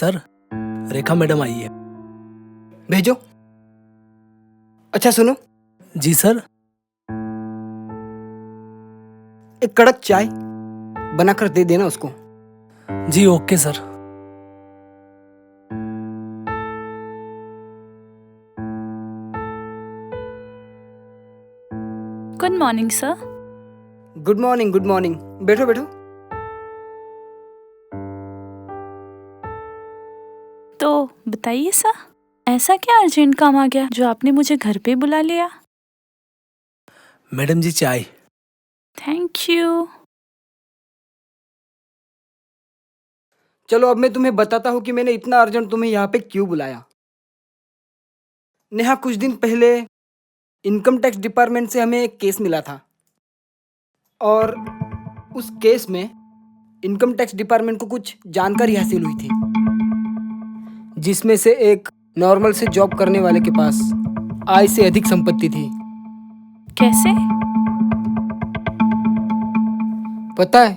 Sir, रेखा madam आई है। भेजो। अच्छा सुनो, जी सर। एक कड़क चाय बनाकर दे देना उसको। जी okay sir. Good morning sir. Good morning, good morning. बैठो बैठो। तो बताइए सर, ऐसा क्या अर्जेंट काम आ गया जो आपने मुझे घर पे बुला लिया? मैडम जी चाय। Thank you. चलो अब मैं तुम्हें बताता हूँ कि मैंने इतना अर्जेंट तुम्हें यहाँ पे क्यों बुलाया। नेहा, कुछ दिन पहले इनकम टैक्स डिपार्टमेंट से हमें एक केस मिला था और उस केस में इनकम टैक्स डिपार्टमेंट को कुछ जानकारी हासिल हुई थी, जिसमें से एक नॉर्मल से जॉब करने वाले के पास आय से अधिक संपत्ति थी। कैसे? पता है,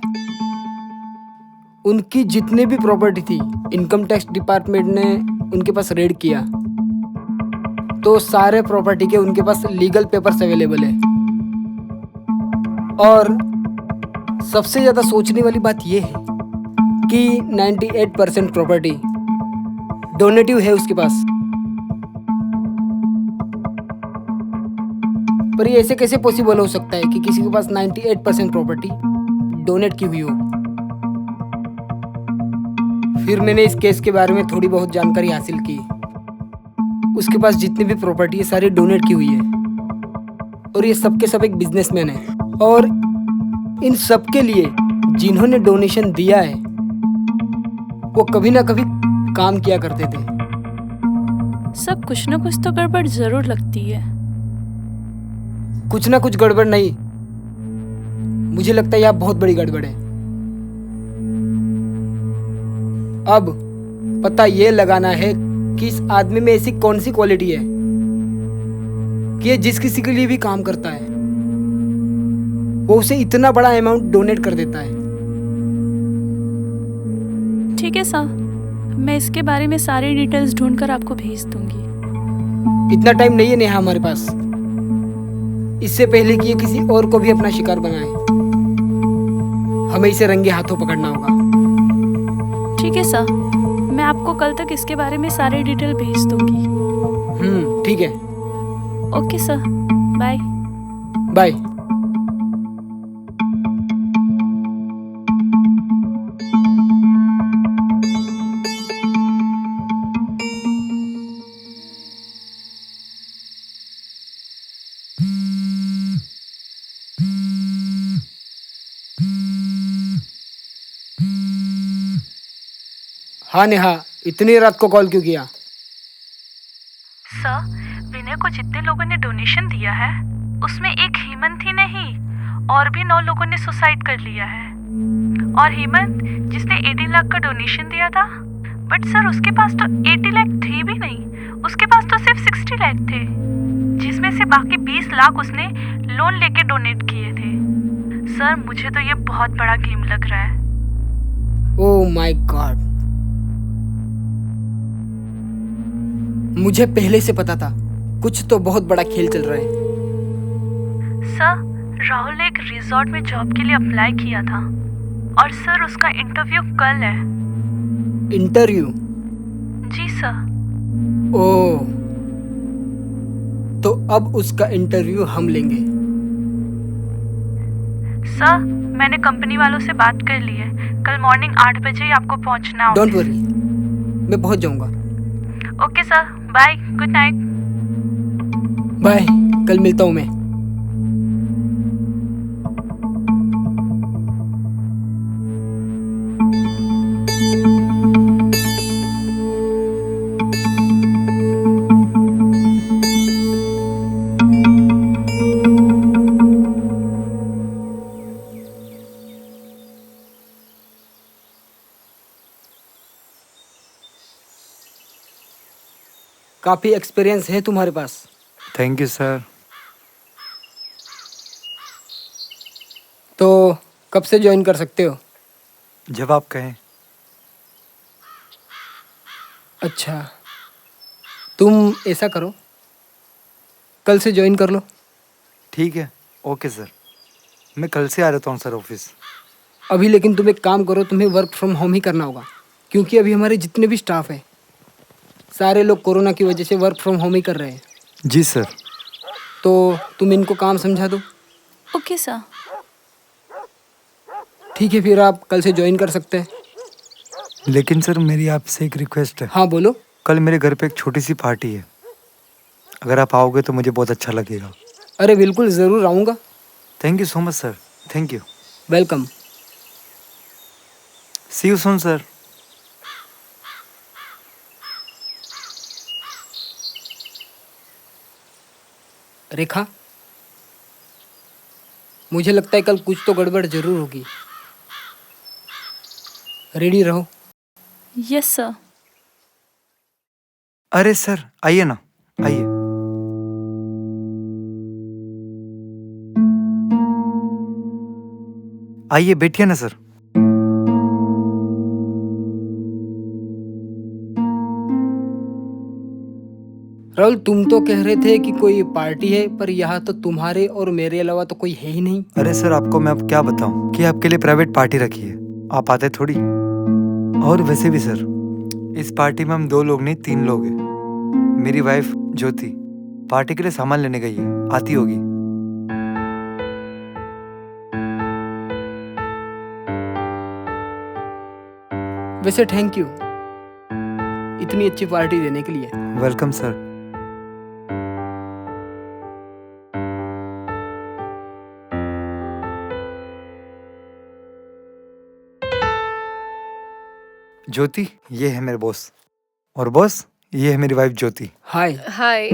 उनकी जितने भी प्रॉपर्टी थी इनकम टैक्स डिपार्टमेंट ने उनके पास रेड किया तो सारे प्रॉपर्टी के उनके पास लीगल पेपर्स अवेलेबल है। और सबसे ज़्यादा सोचने वाली बात यह है कि 98% प्रॉपर्टी डोनेटिव है उसके पास। पर ये ऐसे कैसे पॉसिबल हो सकता है कि किसी के पास 98% प्रॉपर्टी डोनेट की हुई हो। फिर मैंने इस केस के बारे में थोड़ी बहुत जानकारी हासिल की। उसके पास जितनी भी प्रॉपर्टी है सारी डोनेट की हुई है और ये सब के सब एक बिजनेसमैन है। और इन सब के लिए जिन्होंने डोनेशन दिया है वो कभी ना कभी काम किया करते थे। सर कुछ ना कुछ तो गड़बड़ जरूर लगती है। कुछ ना कुछ गड़बड़ नहीं, मुझे लगता है यह बहुत बड़ी गड़बड़ है। अब पता ये लगाना है कि इस आदमी में ऐसी कौन सी क्वालिटी है कि ये जिस किसी के लिए भी काम करता है वो उसे इतना बड़ा अमाउंट डोनेट कर देता है। ठीक है सर, मैं इसके बारे में सारी डिटेल्स ढूंढकर आपको भेज दूंगी। इतना टाइम नहीं है नेहा हमारे पास, इससे पहले कि ये किसी और को भी अपना शिकार बनाए। हमें इसे रंगे हाथों पकड़ना होगा। ठीक है सर, मैं आपको कल तक इसके बारे में सारी डिटेल भेज दूंगी। ठीक है। Okay sir, bye. बाय। हाँ नेहा, इतनी रात को कॉल क्यों किया? सर, विनय को जितने लोगों ने डोनेशन दिया है उसमें एक हेमंत ही नहीं और भी 9 लोगों ने सुसाइड कर लिया है। और हेमंत जिसने 18 लाख का डोनेशन दिया था, बट सर उसके पास तो 80 लाख थे भी नहीं, उसके पास तो सिर्फ 60 लाख थे, जिसमें से बाकी 20 लाख उसने लोन लेके डोनेट किए थे। सर मुझे तो ये बहुत बड़ा गेम लग रहा है। ओह माय गॉड, मुझे पहले से पता था कुछ तो बहुत बड़ा खेल चल रहा है। सर राहुल ने एक रिजॉर्ट में जॉब के लिए अप्लाई किया था और सर उसका इंटरव्यू कल है। इंटरव्यू? जी सर। ओह, तो अब उसका इंटरव्यू हम लेंगे। सर मैंने कंपनी वालों से बात कर ली है, कल मॉर्निंग 8 बजे ही आपको पहुंचना होगा। डोंट वरी, मैं पहुंच जाऊंगा। Okay sir, bye, good night. Bye, कल मिलता हूं मैं। काफी एक्सपीरियंस है तुम्हारे पास। Thank you sir. तो कब से ज्वाइन कर सकते हो? जब आप कहें। अच्छा, तुम ऐसा करो, कल से ज्वाइन कर लो। ठीक है, ओके सर। मैं कल से आ रहता हूँ सर ऑफिस। अभी लेकिन तुम एक काम करो, तुम्हें वर्क फ्रॉम होम ही करना होगा, क्योंकि अभी हमारे जितने भी स्टाफ हैं सारे लोग कोरोना की वजह से वर्क फ्रॉम होम ही कर रहे हैं। जी सर। तो तुम इनको काम समझा दो। Okay sir. ठीक है, फिर आप कल से ज्वाइन कर सकते हैं। लेकिन सर मेरी आपसे एक रिक्वेस्ट है। हाँ बोलो। कल मेरे घर पे एक छोटी सी पार्टी है, अगर आप आओगे तो मुझे बहुत अच्छा लगेगा। अरे बिल्कुल, ज़रूर आऊँगा। Thank you so much sir, thank you. Welcome. See you soon sir. Rekha, मुझे लगता है कल कुछ तो गड़बड़ जरूर होगी। रेडी रहो। Yes sir. अरे सर आइए ना, आइए। आइए बैठिए ना सर। राहुल, तुम तो कह रहे थे कि कोई पार्टी है, पर यहाँ तो तुम्हारे और मेरे अलावा तो कोई है ही नहीं। अरे सर आपको मैं अब क्या बताऊं कि आपके लिए प्राइवेट पार्टी रखी है, आप आते थोड़ी। और वैसे भी सर, इस पार्टी में हम 2 लोग नहीं 3 लोग हैं। मेरी वाइफ ज्योति पार्टी के लिए सामान लेने गई है, आती होगी। वैसे थैंक यू इतनी अच्छी पार्टी देने के लिए। Welcome sir. ज्योति ये है मेरे बॉस, और बॉस ये है मेरी वाइफ ज्योति। हाय। हाय।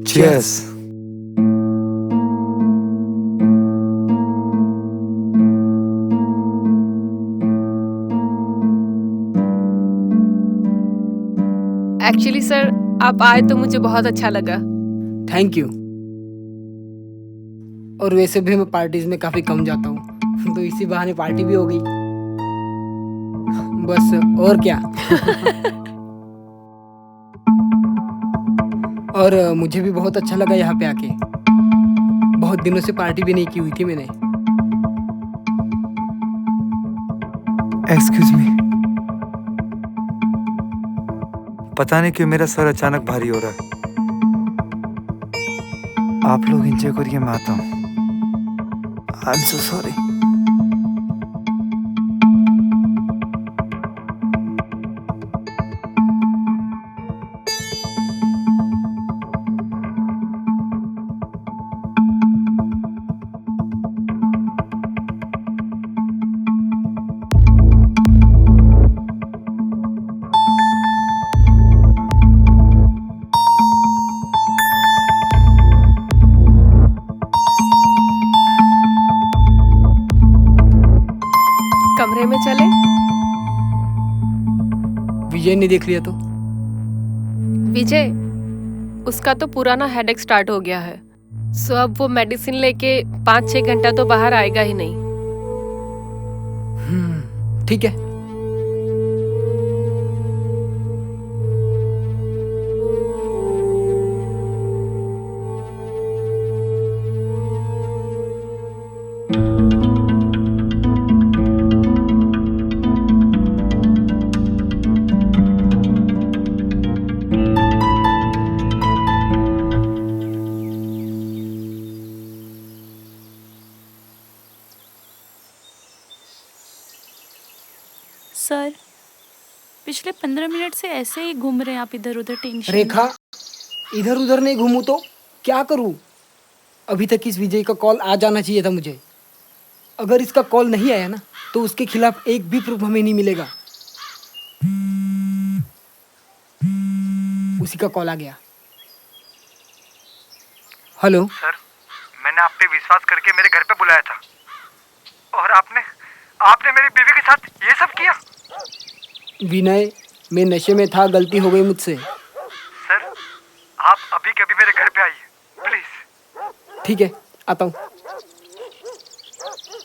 Cheers. एक्चुअली सर, आप आए तो मुझे बहुत अच्छा लगा। Thank you. और वैसे भी मैं पार्टीज में काफी कम जाता हूँ, तो इसी बहाने पार्टी भी हो गई। बस और क्या। और मुझे भी बहुत अच्छा लगा यहाँ पे आके। बहुत दिनों से पार्टी भी नहीं की हुई थी मैंने। Excuse me. पता नहीं क्यों मेरा सर अचानक भारी हो रहा है। आप लोग एंजॉय करिए, मैं आता हूँ। I am so sorry. कमरे में चले। विजय ने देख लिया तो? विजय, उसका तो पुराना हेडेक स्टार्ट हो गया है, सो अब वो मेडिसिन लेके 5-6 घंटा तो बाहर आएगा ही नहीं। ठीक है। सर, पिछले 15 मिनट से ऐसे ही घूम रहे हैं आप इधर उधर टेंशन। रेखा, इधर उधर नहीं घूमूं तो क्या करूं? अभी तक इस विजय का कॉल आ जाना चाहिए था मुझे। अगर इसका कॉल नहीं आया ना, तो उसके खिलाफ एक भी प्रूफ हमें नहीं मिलेगा। उसी का कॉल आ गया। हेलो सर, मैंने आप पे विश्वास करके मेरे घर पे बुलाया था, और आपने आपने मेरी बीवी के साथ ये सब किया? विनय, मैं नशे में था, गलती हो गई मुझसे। सर, आप अभी के अभी मेरे घर पे आइए प्लीज। ठीक है, आता हूँ।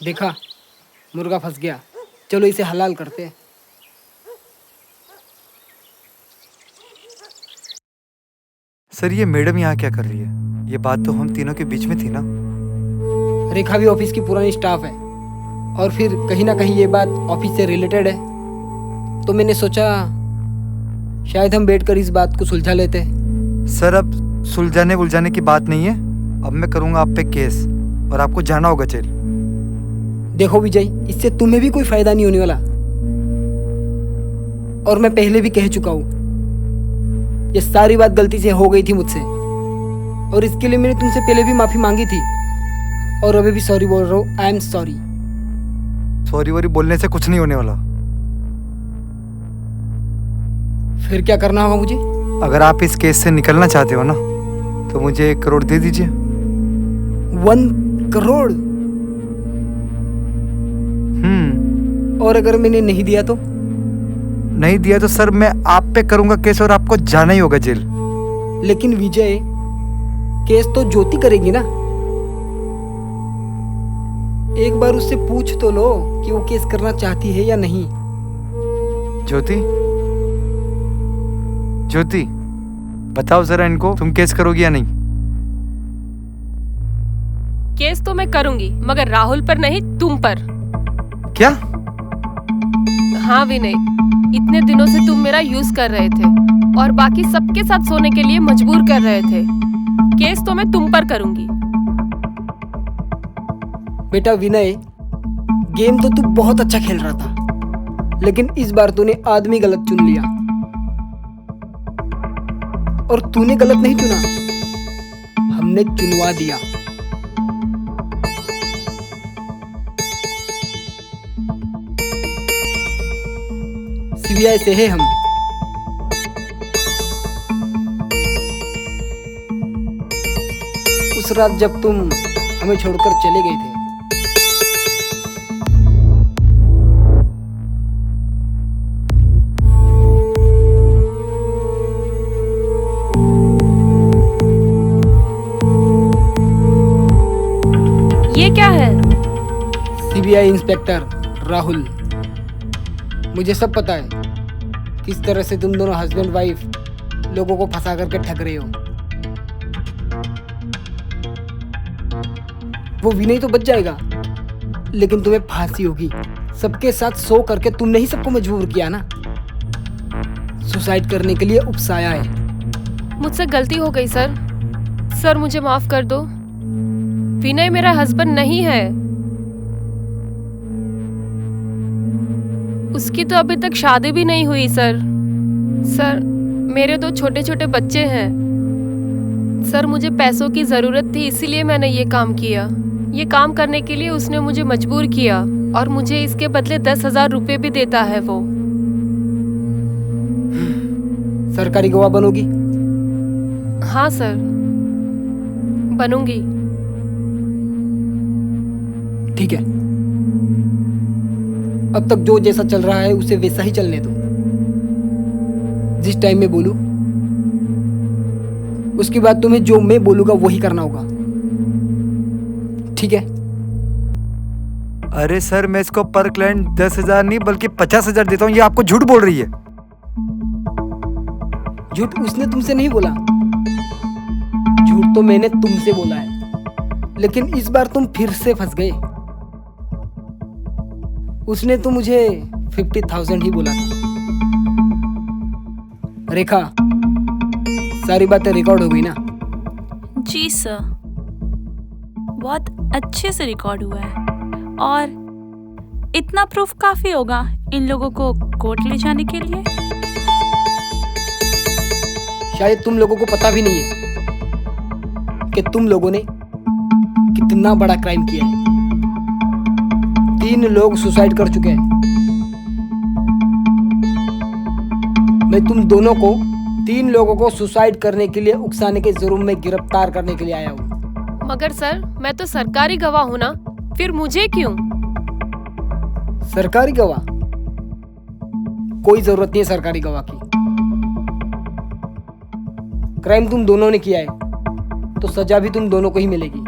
देखा, मुर्गा फंस गया। चलो इसे हलाल करते हैं। सर, ये मैडम यहाँ क्या कर रही है? ये बात तो हम तीनों के बीच में थी ना। रेखा भी ऑफिस की पुरानी स्टाफ है और फिर कहीं ना कहीं ये बात ऑफिस से रिलेटेड है, तो मैंने सोचा शायद हम बैठकर इस बात को सुलझा लेते हैं। सर, अब सुलझाने उलझाने की बात नहीं है। अब मैं करूँगा आप पे केस और आपको जाना होगा जेल। देखो विजय, इससे तुम्हें भी कोई फायदा नहीं होने वाला, और मैं पहले भी कह चुका हूँ, ये सारी बात गलती से हो गई थी मुझसे, और इसके लिए मैंने तुमसे पहले भी माफी मांगी थी और अभी भी सॉरी बोल रहा हूँ। I am sorry. Sorry worry बोलने से कुछ नहीं होने वाला। फिर क्या करना होगा मुझे? अगर आप इस केस से निकलना चाहते हो ना, तो मुझे 1 करोड़ दे दीजिए। 1 करोड़? और अगर मैंने नहीं दिया तो? नहीं दिया तो सर मैं आप पे करूंगा केस और आपको जाना ही होगा जेल। लेकिन विजय, केस तो ज्योति करेगी ना। एक बार उससे पूछ तो लो कि वो केस करना चाहती है या नहीं। ज्योति, ज्योति, बताओ जरा इनको, तुम केस करोगी या नहीं? केस तो मैं करूंगी, मगर राहुल पर नहीं, तुम पर। क्या? हाँ विनय, इतने दिनों से तुम मेरा यूज कर रहे थे और बाकी सबके साथ सोने के लिए मजबूर कर रहे थे। केस तो मैं तुम पर करूंगी। बेटा विनय, गेम तो तू बहुत अच्छा खेल रहा था, लेकिन इस बार तूने आदमी गलत चुन लिया। और तूने गलत नहीं चुना, हमने चुनवा दिया। सीबीआई से है हम। उस रात जब तुम हमें छोड़कर चले गए थे, ये क्या है? सीबीआई इंस्पेक्टर राहुल, मुझे सब पता है किस तरह से तुम दोनों हस्बैंड वाइफ लोगों को फंसा करके ठग रहे हो। वो विनय तो बच जाएगा, लेकिन तुम्हें फांसी होगी। सबके साथ सो करके तुमने ही सबको मजबूर किया ना, सुसाइड करने के लिए उकसाया है। मुझसे गलती हो गई सर। सर मुझे माफ कर दो। विनय मेरा हस्बैंड नहीं है। उसकी तो अभी तक शादी भी नहीं हुई सर। सर, मेरे 2 छोटे छोटे बच्चे हैं। सर, मुझे पैसों की जरूरत थी, इसीलिए मैंने ये काम किया। ये काम करने के लिए उसने मुझे मजबूर किया और मुझे इसके बदले 10,000 रुपए भी देता है वो। सरकारी गवाह बनोगी? हाँ सर, बनूंगी। ठीक है, अब तक जो जैसा चल रहा है उसे वैसा ही चलने दो। जिस टाइम में बोलूं, उसके बाद तुम्हें जो मैं बोलूंगा वही करना होगा, ठीक है? अरे सर, मैं इसको पर क्लाइंट 10,000 नहीं बल्कि 50,000 देता हूँ। ये आपको झूठ बोल रही है। झूठ उसने तुमसे नहीं बोला, झूठ तो मैंने तुमसे बोला है। लेकिन इस बार तुम फिर से फंस गए। उसने तो मुझे 50,000 ही बोला था। रेखा, सारी बातें रिकॉर्ड हो गई ना? जी सर, बहुत अच्छे से रिकॉर्ड हुआ है और इतना प्रूफ काफी होगा इन लोगों को कोर्ट ले जाने के लिए। शायद तुम लोगों को पता भी नहीं है कि तुम लोगों ने कितना बड़ा क्राइम किया है। 3 लोग सुसाइड कर चुके हैं। मैं तुम दोनों को 3 लोगों को सुसाइड करने के लिए उकसाने के जुर्म में गिरफ्तार करने के लिए आया हूँ। मगर सर, मैं तो सरकारी गवाह हूँ ना, फिर मुझे क्यों? सरकारी गवाह? कोई जरूरत नहीं है सरकारी गवाह की। क्राइम तुम दोनों ने किया है तो सजा भी तुम दोनों को ही मिलेगी।